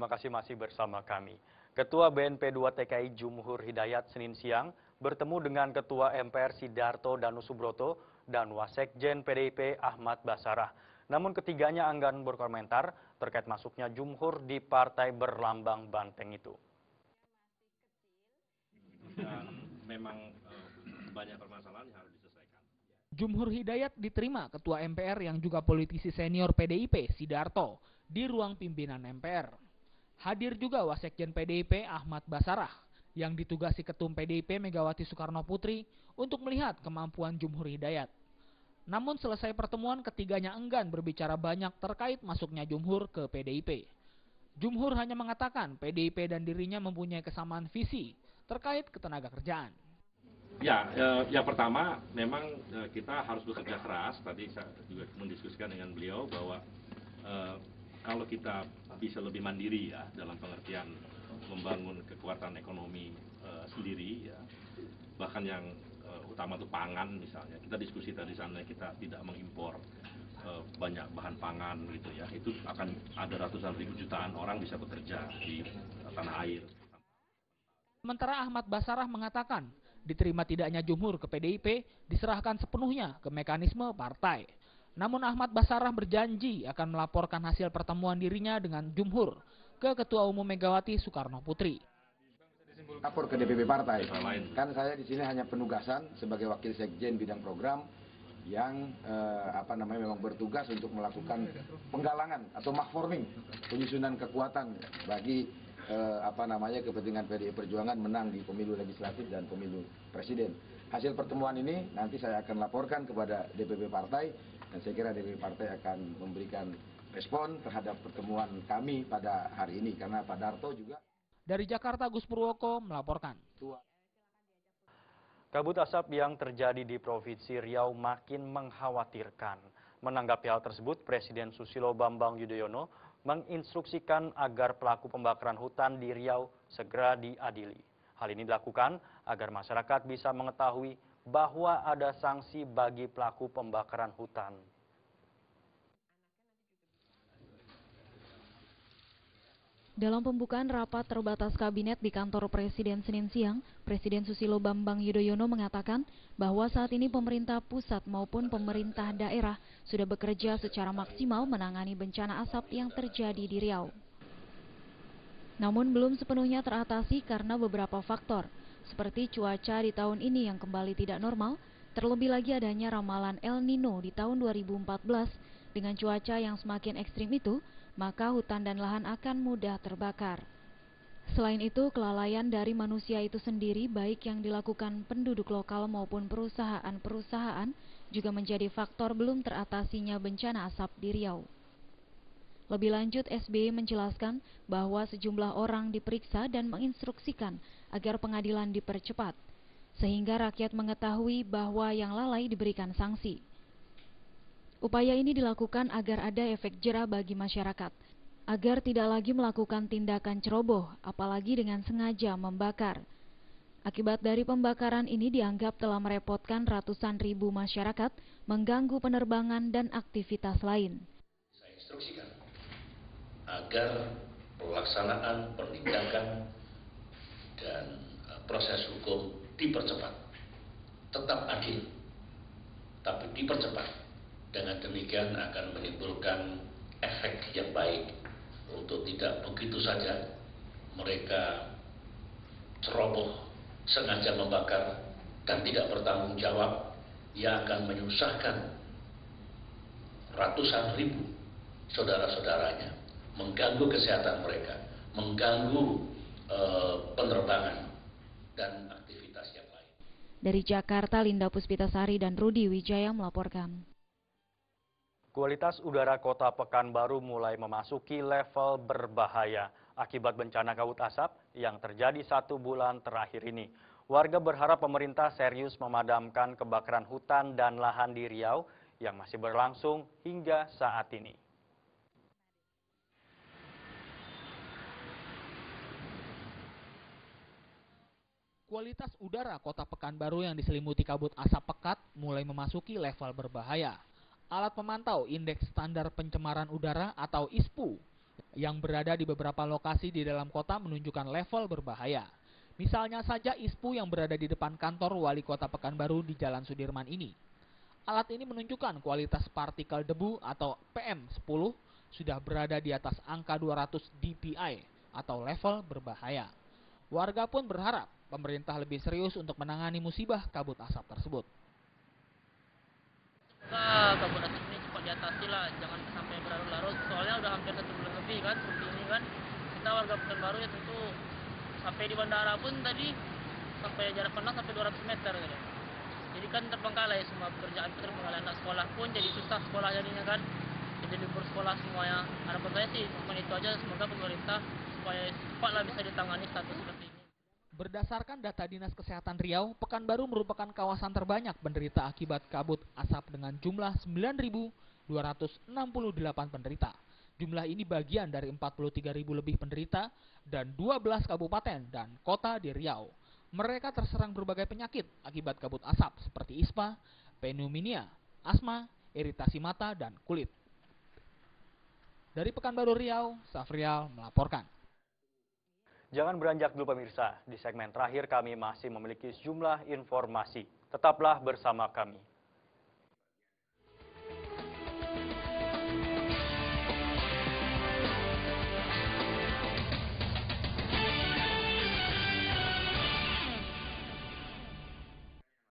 terima kasih masih bersama kami. Ketua BNP 2 TKI Jumhur Hidayat Senin siang bertemu dengan Ketua MPR Sidarto Danusubroto dan Wasekjen PDIP Ahmad Basarah. Namun ketiganya enggan berkomentar terkait masuknya Jumhur di partai berlambang banteng itu. Dan memang banyak permasalahan yang harus diselesaikan. Jumhur Hidayat diterima Ketua MPR yang juga politisi senior PDIP Sidarto di ruang pimpinan MPR. Hadir juga Wasekjen PDIP Ahmad Basarah yang ditugasi Ketum PDIP Megawati Soekarno Putri untuk melihat kemampuan Jumhur Hidayat. Namun selesai pertemuan ketiganya enggan berbicara banyak terkait masuknya Jumhur ke PDIP. Jumhur hanya mengatakan PDIP dan dirinya mempunyai kesamaan visi terkait ketenagakerjaan. Ya, yang pertama memang kita harus bekerja keras. Tadi saya juga mendiskusikan dengan beliau bahwa kalau kita bisa lebih mandiri ya dalam pengertian membangun kekuatan ekonomi sendiri ya, bahkan yang utama itu pangan misalnya. Kita diskusi tadi sana kita tidak mengimpor banyak bahan pangan gitu ya. Itu akan ada ratusan ribu jutaan orang bisa bekerja di tanah air. Sementara Ahmad Basarah mengatakan diterima tidaknya Jumhur ke PDIP diserahkan sepenuhnya ke mekanisme partai. Namun Ahmad Basarah berjanji akan melaporkan hasil pertemuan dirinya dengan Jumhur ke Ketua Umum Megawati Soekarno Putri. Lapor ke DPP partai. Kan saya di sini hanya penugasan sebagai wakil sekjen bidang program yang memang bertugas untuk melakukan penggalangan atau mark-forming, penyusunan kekuatan bagi kepentingan PDI Perjuangan menang di pemilu legislatif dan pemilu presiden. Hasil pertemuan ini nanti saya akan laporkan kepada DPP partai dan saya kira DPP partai akan memberikan respon terhadap pertemuan kami pada hari ini karena Pak Darto juga. Dari Jakarta, Gus Purwoko melaporkan. Kabut asap yang terjadi di Provinsi Riau makin mengkhawatirkan. Menanggapi hal tersebut, Presiden Susilo Bambang Yudhoyono menginstruksikan agar pelaku pembakaran hutan di Riau segera diadili. Hal ini dilakukan agar masyarakat bisa mengetahui bahwa ada sanksi bagi pelaku pembakaran hutan. Dalam pembukaan rapat terbatas kabinet di kantor Presiden Senin siang, Presiden Susilo Bambang Yudhoyono mengatakan bahwa saat ini pemerintah pusat maupun pemerintah daerah sudah bekerja secara maksimal menangani bencana asap yang terjadi di Riau. Namun belum sepenuhnya teratasi karena beberapa faktor, seperti cuaca di tahun ini yang kembali tidak normal, terlebih lagi adanya ramalan El Nino di tahun 2014 dengan cuaca yang semakin ekstrim itu, maka hutan dan lahan akan mudah terbakar. Selain itu, kelalaian dari manusia itu sendiri baik yang dilakukan penduduk lokal maupun perusahaan-perusahaan juga menjadi faktor belum teratasinya bencana asap di Riau. Lebih lanjut, SBY menjelaskan bahwa sejumlah orang diperiksa dan menginstruksikan agar pengadilan dipercepat, sehingga rakyat mengetahui bahwa yang lalai diberikan sanksi. Upaya ini dilakukan agar ada efek jera bagi masyarakat, agar tidak lagi melakukan tindakan ceroboh, apalagi dengan sengaja membakar. Akibat dari pembakaran ini dianggap telah merepotkan ratusan ribu masyarakat, mengganggu penerbangan dan aktivitas lain. Saya instruksikan agar pelaksanaan penindakan dan proses hukum dipercepat, tetap adil, tapi dipercepat. Dengan demikian akan menimbulkan efek yang baik untuk tidak begitu saja mereka ceroboh, sengaja membakar dan tidak bertanggung jawab yang akan menyusahkan ratusan ribu saudara-saudaranya, mengganggu kesehatan mereka, mengganggu penerbangan dan aktivitas yang lain. Dari Jakarta, Linda Puspitasari dan Rudi Wijaya melaporkan. Kualitas udara Kota Pekanbaru mulai memasuki level berbahaya akibat bencana kabut asap yang terjadi 1 bulan terakhir ini. Warga berharap pemerintah serius memadamkan kebakaran hutan dan lahan di Riau yang masih berlangsung hingga saat ini. Kualitas udara Kota Pekanbaru yang diselimuti kabut asap pekat mulai memasuki level berbahaya. Alat pemantau Indeks Standar Pencemaran Udara atau ISPU yang berada di beberapa lokasi di dalam kota menunjukkan level berbahaya. Misalnya saja ISPU yang berada di depan kantor Wali Kota Pekanbaru di Jalan Sudirman ini. Alat ini menunjukkan kualitas partikel debu atau PM10 sudah berada di atas angka 200 dpi atau level berbahaya. Warga pun berharap pemerintah lebih serius untuk menangani musibah kabut asap tersebut. Kabut asap ini cepat diatasi lah, jangan sampai berlarut-larut. Soalnya udah hampir 1 bulan lebih kan seperti ini kan. Kita warga Pekanbaru ya tentu sampai di bandara pun tadi sampai jarak pandang sampai 200 meter gitu. Jadi kan terbengkalai semua pekerjaan, terbengkalai anak sekolah pun jadi susah sekolah jadinya kan. Jadi libur sekolah semuanya. Harapan saya sih cuma itu aja, semoga pemerintah supaya cepatlah bisa ditangani status seperti ini. Berdasarkan data Dinas Kesehatan Riau, Pekanbaru merupakan kawasan terbanyak penderita akibat kabut asap dengan jumlah 9.268 penderita. Jumlah ini bagian dari 43.000 lebih penderita dan 12 kabupaten dan kota di Riau. Mereka terserang berbagai penyakit akibat kabut asap seperti ispa, pneumonia, asma, iritasi mata, dan kulit. Dari Pekanbaru Riau, Safrial melaporkan. Jangan beranjak dulu pemirsa, di segmen terakhir kami masih memiliki sejumlah informasi. Tetaplah bersama kami.